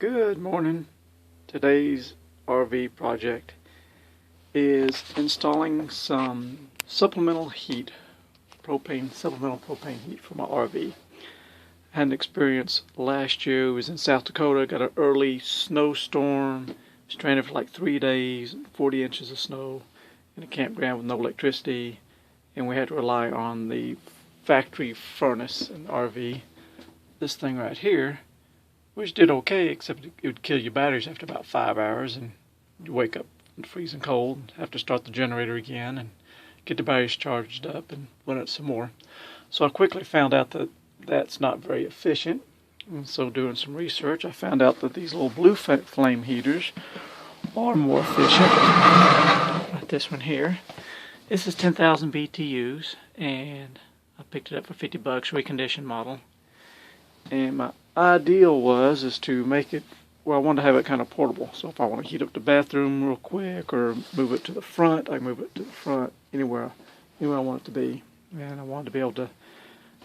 Good morning. Today's RV project is installing some supplemental heat, supplemental propane heat for my RV. I had an experience last year. It was in South Dakota. Got an early snowstorm. Stranded for like 3 days, 40 inches of snow in a campground with no electricity, and we had to rely on the factory furnace in the RV. This thing right here, which did okay, except it would kill your batteries after about 5 hours, and you wake up freezing cold and have to start the generator again and get the batteries charged up and run it some more. So I quickly found out that that's not very efficient, and so doing some research I found out that these little blue flame heaters are more efficient. Like this one here. This is 10,000 BTUs, and I picked it up for $50, reconditioned model. And my ideal is to make it, well, I wanted to have it kind of portable. So if I want to heat up the bathroom real quick or move it to the front, I can move it to the front anywhere I want it to be. And I wanted to be able to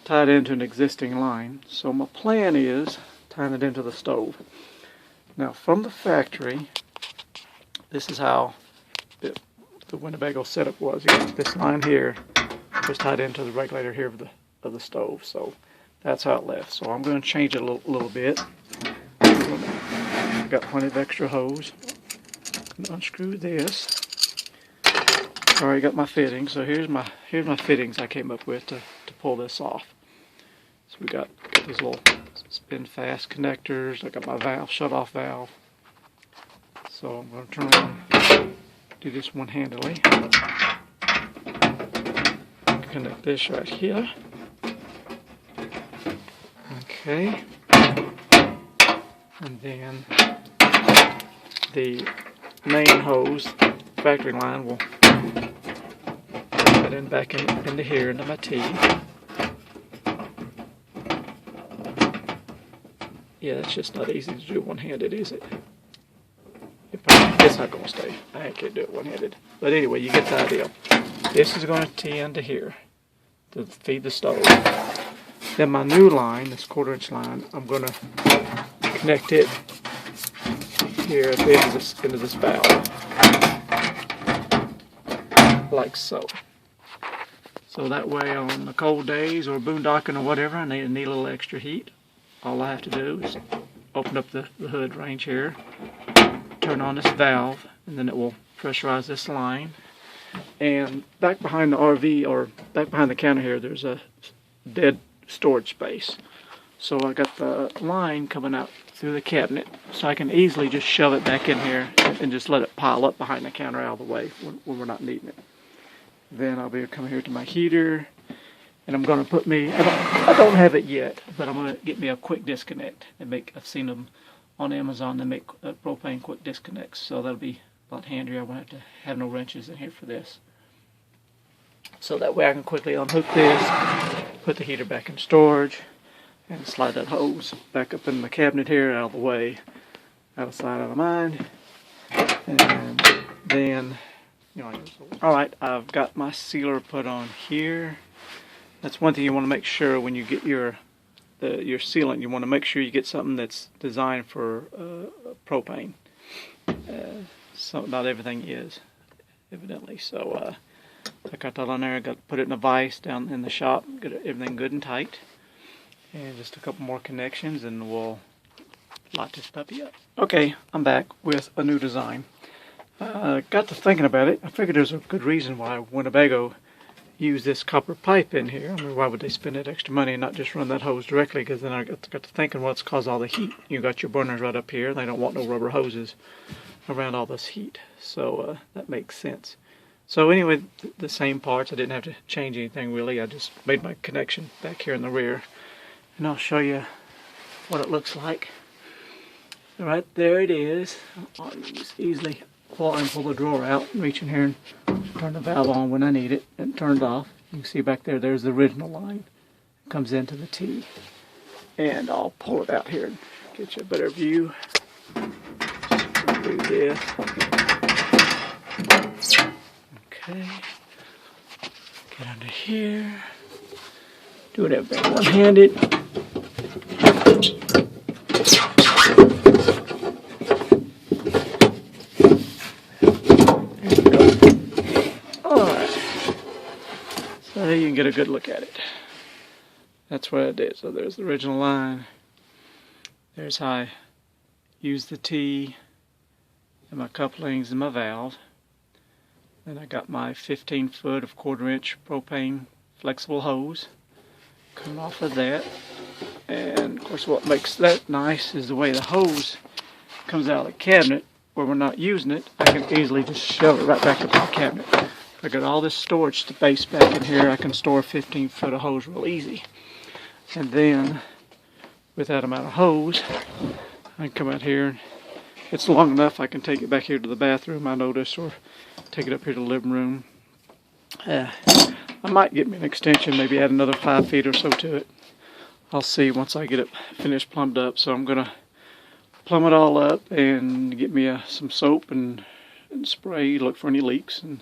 tie it into an existing line. So my plan is tying it into the stove. Now from the factory, this is how the Winnebago setup was. You got this line here was tied into the regulator here of the stove. So that's how it left. So I'm going to change it a little bit. Got plenty of extra hose. I'm gonna unscrew this. Already got my fittings. So here's my fittings I came up with to pull this off. So we got these little spin fast connectors. I got my valve, shut off valve. So I'm going to turn around, do this one-handedly. Connect this right here. Okay, and then the main hose, factory line, will put it back into here, into my T. Yeah, it's just not easy to do one-handed, is it? It's not going to stay. I can't do it one-handed. But anyway, you get the idea. This is going to tee into here to feed the stove. Then my new line, this 1/4 inch line, I'm going to connect it here at the end of into this valve, like so. So that way on the cold days or boondocking or whatever, I need a little extra heat. All I have to do is open up the hood range here, turn on this valve, and then it will pressurize this line. And back behind the RV, or back behind the counter here, there's a dead storage space. So I got the line coming out through the cabinet, so I can easily just shove it back in here and just let it pile up behind the counter out of the way when we're not needing it. Then I'll be able to come here to my heater, and I'm going to put me, I don't have it yet, but I'm going to get me a quick disconnect and I've seen them on Amazon. They make propane quick disconnects, so that'll be a lot handier. I won't have to have no wrenches in here for this. So that way I can quickly unhook this, put the heater back in storage, and slide that hose back up in the cabinet here, out of the way, out of sight, out of mind. And then, alright, I've got my sealer put on here. That's one thing you want to make sure when you get your sealant. You want to make sure you get something that's designed for propane. So not everything is, evidently. So I got that on there. I got to put it in a vise down in the shop, get everything good and tight. And just a couple more connections and we'll lock this puppy up. Okay, I'm back with a new design. Got to thinking about it. I figured there's a good reason why Winnebago used this copper pipe in here. I mean, why would they spend that extra money and not just run that hose directly? Because then I got to thinking, well, it's caused all the heat. You got your burners right up here. They don't want no rubber hoses around all this heat. So that makes sense. So anyway, the same parts. I didn't have to change anything really. I just made my connection back here in the rear. And I'll show you what it looks like. Right there it is. I can just easily pull the drawer out and reach in here and turn the valve on when I need it and turn it off. You can see back there, there's the original line. It comes into the T. And I'll pull it out here and get you a better view. Just do this. Okay. Get under here. Doing everything one-handed. get a good look at it. That's what I did. So there's the original line. There's how I use the T and my couplings and my valve. Then I got my 15-foot of 1/4 inch propane flexible hose coming off of that. And of course what makes that nice is the way the hose comes out of the cabinet. Where we're not using it, I can easily just shove it right back up in the cabinet. I got all this storage space back in here. I can store 15-foot of hose real easy. And then with that amount of hose, I can come out here. It's long enough I can take it back here to the bathroom, I notice, or take it up here to the living room. I might get me an extension, maybe add another 5 feet or so to it. I'll see once I get it finished plumbed up. So I'm gonna plumb it all up and get me some soap and spray, look for any leaks and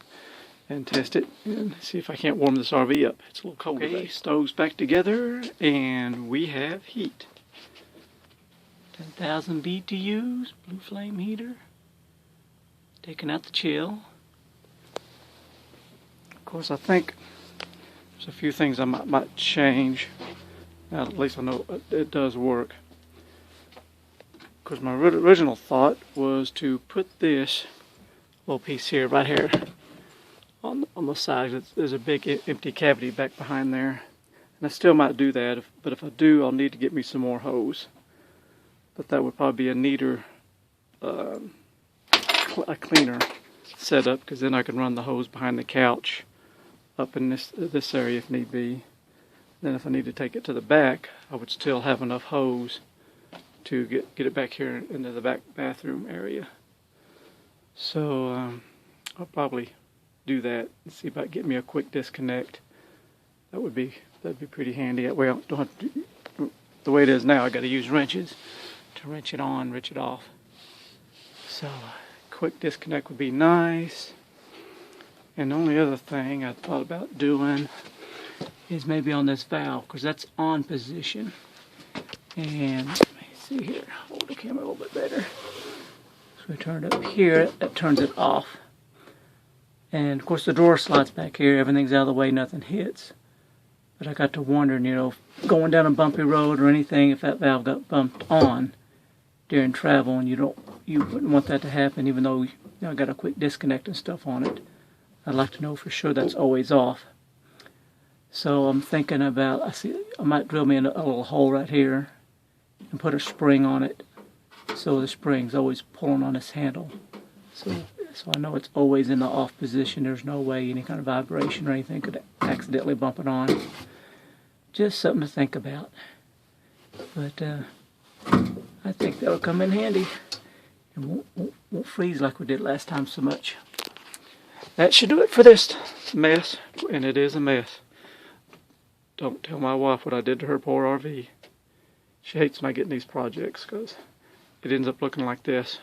test it and see if I can't warm this RV up. It's a little cold today. Stove's back together and we have heat. 10,000 BTUs, blue flame heater. Taking out the chill. Of course, I think there's a few things I might change. Now, at least I know it does work. Because my original thought was to put this little piece here, right here, on the side. There's a big empty cavity back behind there. And I still might do that, but if I do, I'll need to get me some more hose. But that would probably be a neater, a cleaner setup, because then I can run the hose behind the couch up in this area if need be. Then if I need to take it to the back, I would still have enough hose to get it back here into the back bathroom area. So I'll probably do that and see about getting me a quick disconnect. That'd be pretty handy. That way I don't have to, the way it is now, I got to use wrenches to wrench it on, wrench it off. So quick disconnect would be nice. And the only other thing I thought about doing is maybe on this valve, because that's on position. And let me see here, hold the camera a little bit better. So we turn it up here, that turns it off. And of course the drawer slides back here, everything's out of the way, nothing hits. But I got to wondering, you know, going down a bumpy road or anything, if that valve got bumped on during travel, and you wouldn't want that to happen, even though I got a quick disconnect and stuff on it. I'd like to know for sure that's always off. So I'm thinking about, I might drill me a little hole right here and put a spring on it, so the spring's always pulling on this handle. So I know it's always in the off position. There's no way any kind of vibration or anything could accidentally bump it on. Just something to think about. But I think that'll come in handy and won't freeze like we did last time so much. That should do it for this mess, and it is a mess. Don't tell my wife what I did to her poor RV. She hates my getting these projects because it ends up looking like this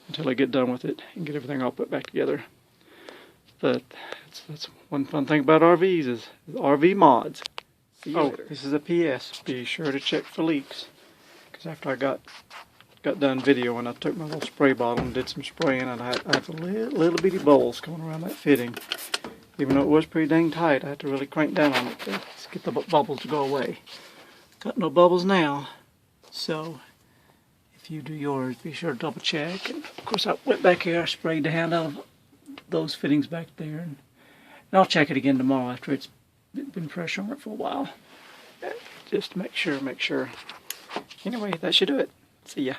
until I get done with it and get everything all put back together. But that's one fun thing about RVs is RV mods. See you later. This is a PS. Be sure to check for leaks, because after I got done videoing, I took my little spray bottle and did some spraying, and I had some little bitty bubbles going around that fitting. Even though it was pretty dang tight, I had to really crank down on it to get the bubbles to go away. Got no bubbles now, so if you do yours, be sure to double check. And of course, I went back here, I sprayed the hand out of those fittings back there, and I'll check it again tomorrow after it's been fresh on it for a while, just to make sure. Anyway, that should do it. See ya.